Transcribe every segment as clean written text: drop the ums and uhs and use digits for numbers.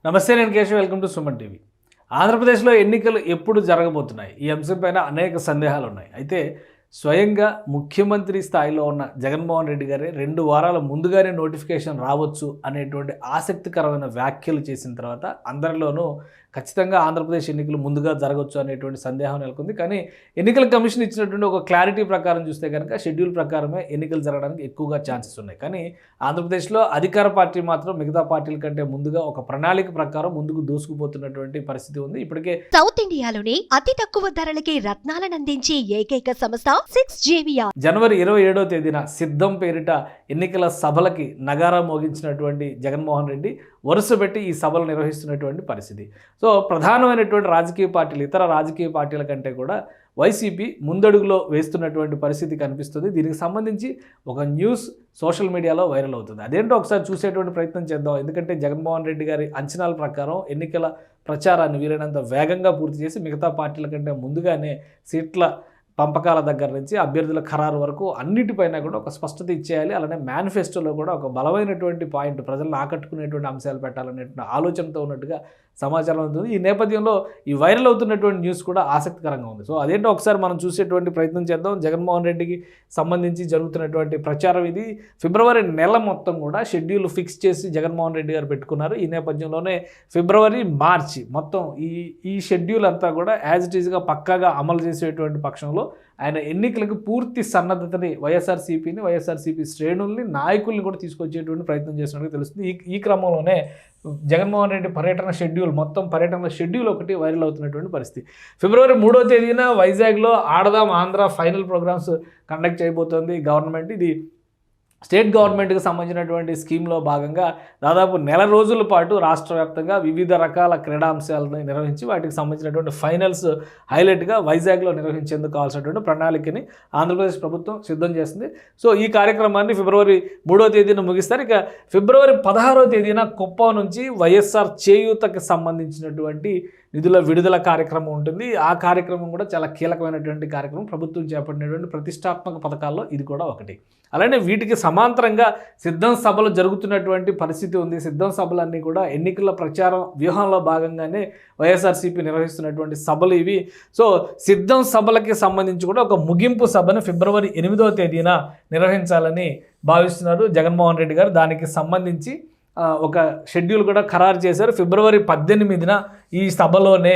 నమస్తే, నేను Keshav. Welcome to Suman TV. ఆంధ్రప్రదేశ్లో ఎన్నికలు ఎప్పుడు జరగబోతున్నాయి? ఈ అంశంపైన అనేక సందేహాలు ఉన్నాయి. అయితే స్వయంగా ముఖ్యమంత్రి స్థాయిలో ఉన్న జగన్మోహన్ రెడ్డి గారే 2 వారాల ముందుగానే నోటిఫికేషన్ రావచ్చు అనేటువంటి ఆసక్తికరమైన వ్యాఖ్యలు చేసిన తర్వాత అందరిలోనూ ఖచ్చితంగా ఆంధ్రప్రదేశ్ ఎన్నికలు ముందుగా జరగవచ్చు అనేటువంటి సందేహం నెలకొంది. కానీ ఎన్నికల కమిషన్ ఇచ్చినటువంటి ఒక క్లారిటీ ప్రకారం చూస్తే కనుక షెడ్యూల్ ప్రకారమే ఎన్నికలు జరగడానికి ఎక్కువగా ఛాన్సెస్ ఉన్నాయి. కానీ ఆంధ్రప్రదేశ్లో అధికార పార్టీ మాత్రం మిగతా పార్టీల కంటే ముందుగా ఒక ప్రణాళిక ప్రకారం ముందుకు దూసుకుపోతున్నటువంటి పరిస్థితి ఉంది. ఇప్పటికే సౌత్ ఇండియాలోనే అతి తక్కువ ధరలకి రత్నాలను అందించే ఏకైక సంస్థ 6JVR. జనవరి 27వ తేదీన సిద్ధం పేరిట ఎన్నికల సభలకి నగారా మోగించినటువంటి జగన్మోహన్ రెడ్డి వరుస పెట్టి ఈ సభలు నిర్వహిస్తున్నటువంటి పరిస్థితి. సో ప్రధానమైనటువంటి రాజకీయ పార్టీలు, ఇతర రాజకీయ పార్టీల కంటే కూడా వైసీపీ ముందడుగులో వేస్తున్నటువంటి పరిస్థితి కనిపిస్తుంది. దీనికి సంబంధించి ఒక న్యూస్ సోషల్ మీడియాలో వైరల్ అవుతుంది. అదేంటో ఒకసారి చూసేటువంటి ప్రయత్నం చేద్దాం. ఎందుకంటే జగన్మోహన్ రెడ్డి గారి అంచనాల ప్రకారం ఎన్నికల ప్రచారాన్ని వీలైనంత వేగంగా పూర్తి చేసి మిగతా పార్టీల కంటే ముందుగానే సీట్ల పంపకాల దగ్గర నుంచి అభ్యర్థుల ఖరారు వరకు అన్నిటిపైన కూడా ఒక స్పష్టత ఇచ్చేయాలి. అలానే మేనిఫెస్టోలో కూడా ఒక బలమైనటువంటి పాయింట్, ప్రజలను ఆకట్టుకునేటువంటి అంశాలు పెట్టాలనేటువంటి ఆలోచనతో ఉన్నట్టుగా సమాచారం అవుతుంది. ఈ నేపథ్యంలో ఈ వైరల్ అవుతున్నటువంటి న్యూస్ కూడా ఆసక్తికరంగా ఉంది. సో అదేంటో ఒకసారి మనం చూసేటువంటి ప్రయత్నం చేద్దాం. జగన్మోహన్ రెడ్డికి సంబంధించి జరుగుతున్నటువంటి ప్రచారం ఇది. ఫిబ్రవరి నెల మొత్తం కూడా షెడ్యూల్ ఫిక్స్ చేసి జగన్మోహన్ రెడ్డి గారు పెట్టుకున్నారు. ఈ నేపథ్యంలోనే ఫిబ్రవరి, మార్చి మొత్తం ఈ షెడ్యూల్ అంతా కూడా యాజ్ ఇట్ ఈజ్గా పక్కాగా అమలు చేసేటువంటి పక్షంలో ఆయన ఎన్నికలకు పూర్తి సన్నద్ధతని వైఎస్ఆర్సీపీ శ్రేణుల్ని, నాయకుల్ని కూడా తీసుకొచ్చేటువంటి ప్రయత్నం చేస్తున్నట్టు తెలుస్తుంది. ఈ క్రమంలోనే జగన్మోహన్ రెడ్డి పర్యటన షెడ్యూల్, మొత్తం పర్యటన షెడ్యూల్ ఒకటి వైరల్ అవుతున్నటువంటి పరిస్థితి. ఫిబ్రవరి 3వ తేదీన వైజాగ్లో ఆడదాం ఆంధ్ర ఫైనల్ ప్రోగ్రామ్స్ కండక్ట్ చేయబోతోంది గవర్నమెంట్. ఇది స్టేట్ గవర్నమెంట్కి సంబంధించినటువంటి స్కీమ్లో భాగంగా దాదాపు నెల రోజుల పాటు రాష్ట్ర వ్యాప్తంగా వివిధ రకాల క్రీడాంశాలను నిర్వహించి వాటికి సంబంధించినటువంటి ఫైనల్స్ హైలైట్గా వైజాగ్లో నిర్వహించేందుకు కావాల్సినటువంటి ప్రణాళికని ఆంధ్రప్రదేశ్ ప్రభుత్వం సిద్ధం చేస్తుంది. సో ఈ కార్యక్రమాన్ని ఫిబ్రవరి 3వ తేదీన ముగిస్తారు. ఇక ఫిబ్రవరి 16వ తేదీన కుప్పం నుంచి వైఎస్ఆర్ చేయూతకి సంబంధించినటువంటి నిధుల విడుదల కార్యక్రమం ఉంటుంది. ఆ కార్యక్రమం కూడా చాలా కీలకమైనటువంటి కార్యక్రమం. ప్రభుత్వం చేపట్టినటువంటి ప్రతిష్టాత్మక పథకాల్లో ఇది కూడా ఒకటి. అలానే వీటికి సమాంతరంగా సిద్ధం సభలు జరుగుతున్నటువంటి పరిస్థితి ఉంది. సిద్ధం సభలన్నీ కూడా ఎన్నికల ప్రచారం వ్యూహంలో భాగంగానే వైఎస్ఆర్సీపీ నిర్వహిస్తున్నటువంటి సభలు ఇవి. సో సిద్ధం సభలకి సంబంధించి కూడా ఒక ముగింపు సభను ఫిబ్రవరి 8వ తేదీన నిర్వహించాలని భావిస్తున్నారు జగన్మోహన్ రెడ్డి గారు. దానికి సంబంధించి ఒక షెడ్యూల్ కూడా ఖరారు చేశారు. ఫిబ్రవరి 18న ఈ సభలోనే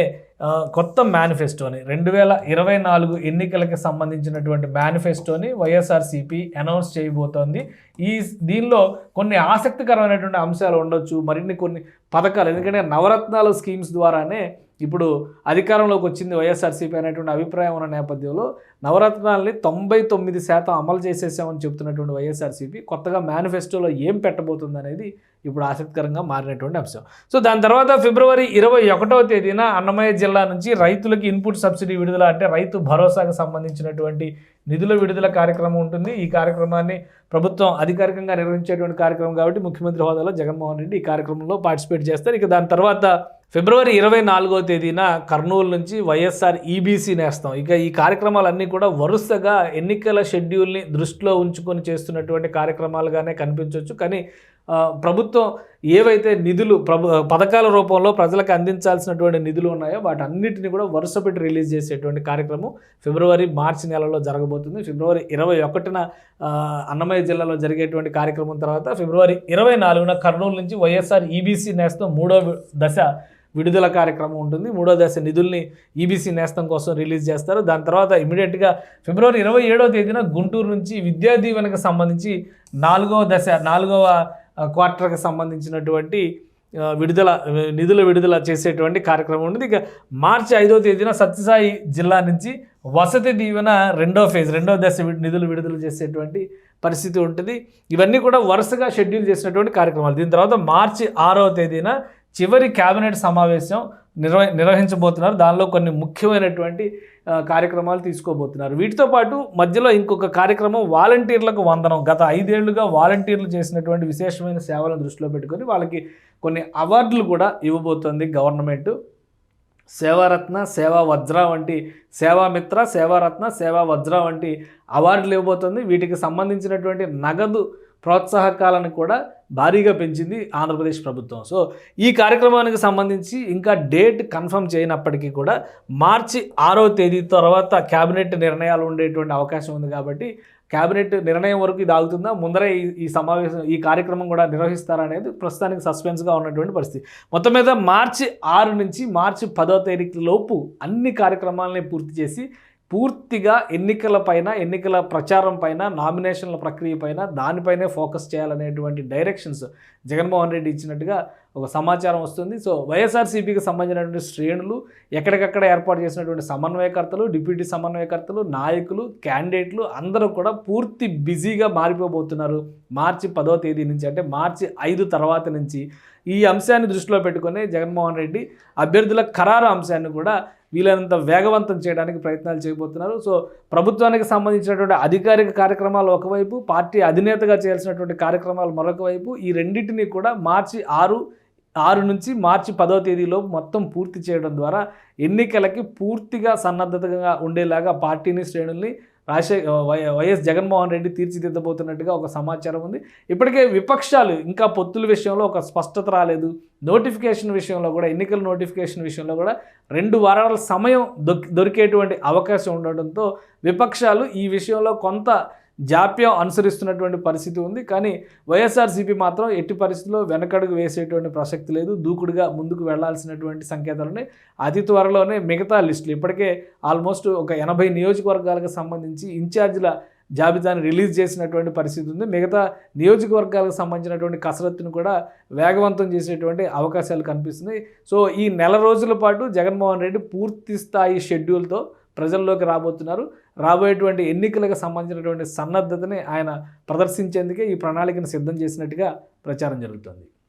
కొత్త మేనిఫెస్టోని, 2024 ఎన్నికలకి సంబంధించినటువంటి మేనిఫెస్టోని వైఎస్ఆర్సీపీ అనౌన్స్ చేయబోతోంది. దీనిలో కొన్ని ఆసక్తికరమైనటువంటి అంశాలు ఉండొచ్చు, మరిన్ని కొన్ని పథకాలు. ఎందుకంటే నవరత్నాల స్కీమ్స్ ద్వారానే ఇప్పుడు అధికారంలోకి వచ్చింది వైఎస్ఆర్సీపీ అనేటువంటి అభిప్రాయం ఉన్న నేపథ్యంలో నవరత్నాలని 99% అమలు చేసేసామని చెప్తున్నటువంటి వైఎస్ఆర్సీపీ కొత్తగా మేనిఫెస్టోలో ఏం పెట్టబోతుంది అనేది ఇప్పుడు ఆసక్తికరంగా మారినటువంటి అంశం. సో దాని తర్వాత ఫిబ్రవరి 21వ తేదీన అన్నమయ్య జిల్లా నుంచి రైతులకి ఇన్పుట్ సబ్సిడీ విడుదల, అంటే రైతు భరోసాకు సంబంధించినటువంటి నిధుల విడుదల కార్యక్రమం ఉంటుంది. ఈ కార్యక్రమాన్ని ప్రభుత్వం అధికారికంగా నిర్వహించేటువంటి కార్యక్రమం కాబట్టి ముఖ్యమంత్రి హోదాలో జగన్మోహన్ రెడ్డి ఈ కార్యక్రమంలో పార్టిసిపేట్ చేస్తారు. ఇక దాని తర్వాత ఫిబ్రవరి 24వ తేదీన కర్నూలు నుంచి వైఎస్ఆర్ ఈబీసీ నేస్తాం. ఇక ఈ కార్యక్రమాలన్నీ కూడా వరుసగా ఎన్నికల షెడ్యూల్ని దృష్టిలో ఉంచుకొని చేస్తున్నటువంటి కార్యక్రమాలుగానే కనిపించవచ్చు. కానీ ప్రభుత్వం ఏవైతే నిధులు పథకాల రూపంలో ప్రజలకు అందించాల్సినటువంటి నిధులు ఉన్నాయో వాటన్నిటిని కూడా వరుస పెట్టి రిలీజ్ చేసేటువంటి కార్యక్రమం ఫిబ్రవరి, మార్చి నెలలో జరగబోతుంది. ఫిబ్రవరి 21న అన్నమయ్య జిల్లాలో జరిగేటువంటి కార్యక్రమం తర్వాత ఫిబ్రవరి 24న కర్నూలు నుంచి వైఎస్ఆర్ ఈబీసీ నేస్తం 3వ దశ విడుదల కార్యక్రమం ఉంటుంది. 3వ దశ నిధుల్ని ఈబీసీ నేస్తం కోసం రిలీజ్ చేస్తారు. దాని తర్వాత ఇమీడియట్గా ఫిబ్రవరి 27వ తేదీన గుంటూరు నుంచి విద్యా దీవెనకు సంబంధించి 4వ క్వార్టర్కి సంబంధించినటువంటి నిధుల విడుదల చేసేటువంటి కార్యక్రమం ఉంటుంది. ఇక మార్చి 5వ తేదీన సత్యసాయి జిల్లా నుంచి వసతి దీవెన 2వ దశ నిధులు విడుదల చేసేటువంటి పరిస్థితి ఉంటుంది. ఇవన్నీ కూడా వరుసగా షెడ్యూల్ చేసినటువంటి కార్యక్రమాలు. దీని తర్వాత మార్చి 6వ తేదీన చివరి కేబినెట్ సమావేశం నిర్వహించబోతున్నారు. దానిలో కొన్ని ముఖ్యమైనటువంటి కార్యక్రమాలు తీసుకోబోతున్నారు. వీటితో పాటు మధ్యలో ఇంకొక కార్యక్రమం వాలంటీర్లకు వందనం. గత 5 ఏళ్లుగా వాలంటీర్లు చేసినటువంటి విశేషమైన సేవలను దృష్టిలో పెట్టుకొని వాళ్ళకి కొన్ని అవార్డులు కూడా ఇవ్వబోతోంది గవర్నమెంట్. సేవారత్న, సేవా వజ్ర వంటి, సేవామిత్ర, సేవారత్న, సేవా వజ్ర వంటి అవార్డులు ఇవ్వబోతోంది. వీటికి సంబంధించినటువంటి నగదు ప్రోత్సాహకాలను కూడా భారీగా పెంచింది ఆంధ్రప్రదేశ్ ప్రభుత్వం. సో ఈ కార్యక్రమానికి సంబంధించి ఇంకా డేట్ కన్ఫర్మ్ చేయనప్పటికీ కూడా మార్చి 6వ తేదీ తర్వాత క్యాబినెట్ నిర్ణయాలు ఉండేటువంటి అవకాశం ఉంది. కాబట్టి క్యాబినెట్ నిర్ణయం వరకు ఇది ఆగుతుందా, ముందరే ఈ సమావేశం ఈ కార్యక్రమం కూడా నిర్వహిస్తారా అనేది ప్రస్తుతానికి సస్పెన్స్గా ఉన్నటువంటి పరిస్థితి. మొత్తం మీద మార్చి 6 నుంచి మార్చి 10వ తేదీ లోపు అన్ని కార్యక్రమాలని పూర్తి చేసి పూర్తిగా ఎన్నికల ప్రచారం పైన, నామినేషన్ల ప్రక్రియ పైన, దానిపైనే ఫోకస్ చేయాలనేటువంటి డైరెక్షన్స్ జగన్మోహన్ రెడ్డి ఇచ్చినట్టుగా ఒక సమాచారం వస్తుంది. సో వైఎస్ఆర్సీపీకి సంబంధించినటువంటి శ్రేణులు, ఎక్కడికక్కడ ఏర్పాటు చేసినటువంటి సమన్వయకర్తలు, డిప్యూటీ సమన్వయకర్తలు, నాయకులు, క్యాండిడేట్లు అందరూ కూడా పూర్తి బిజీగా మారిపోబోతున్నారు. మార్చి 10వ తేదీ నుంచి, అంటే మార్చి 5 తర్వాత నుంచి ఈ అంశాన్ని దృష్టిలో పెట్టుకొని జగన్మోహన్ రెడ్డి అభ్యర్థుల ఖరారు అంశాన్ని కూడా వీలైనంత వేగవంతం చేయడానికి ప్రయత్నాలు చేయబోతున్నారు. సో ప్రభుత్వానికి సంబంధించినటువంటి అధికారిక కార్యక్రమాలు ఒకవైపు, పార్టీ అధినేతగా చేయాల్సినటువంటి కార్యక్రమాలు మరొక వైపు, ఈ రెండింటినీ కూడా మార్చి 6 నుంచి మార్చి 10వ తేదీలో మొత్తం పూర్తి చేయడం ద్వారా ఎన్నికలకి పూర్తిగా సన్నద్ధతగా ఉండేలాగా పార్టీని, శ్రేణుల్ని వైఎస్ జగన్మోహన్ రెడ్డి తీర్చిదిద్దబోతున్నట్టుగా ఒక సమాచారం ఉంది. ఇప్పటికే విపక్షాలు ఇంకా పొత్తుల విషయంలో ఒక స్పష్టత రాలేదు. నోటిఫికేషన్ విషయంలో కూడా, ఎన్నికల నోటిఫికేషన్ విషయంలో కూడా 2 వారాల సమయం దొరికేటువంటి అవకాశం ఉండడంతో విపక్షాలు ఈ విషయంలో కొంత జాప్యం అనుసరిస్తున్నటువంటి పరిస్థితి ఉంది. కానీ వైఎస్ఆర్సీపీ మాత్రం ఎట్టి పరిస్థితుల్లో వెనకడుగు వేసేటువంటి ప్రసక్తి లేదు. దూకుడుగా ముందుకు వెళ్లాల్సినటువంటి సంకేతాలని అతి త్వరలోనే మిగతా లిస్టులు, ఇప్పటికే ఆల్మోస్ట్ ఒక 80 నియోజకవర్గాలకు సంబంధించి ఇన్ఛార్జీల జాబితాను రిలీజ్ చేసినటువంటి పరిస్థితి ఉంది. మిగతా నియోజకవర్గాలకు సంబంధించినటువంటి కసరత్తును కూడా వేగవంతం చేసేటువంటి అవకాశాలు కనిపిస్తున్నాయి. సో ఈ నెల రోజుల పాటు జగన్మోహన్ రెడ్డి పూర్తి స్థాయి షెడ్యూల్తో ప్రజల్లోకి రాబోతున్నారు. రాబోయేటువంటి ఎన్నికలకు సంబంధించినటువంటి సన్నద్ధతని ఆయన ప్రదర్శించేందుకే ఈ ప్రణాళికను సిద్ధం చేసినట్టుగా ప్రచారం జరుగుతుంది.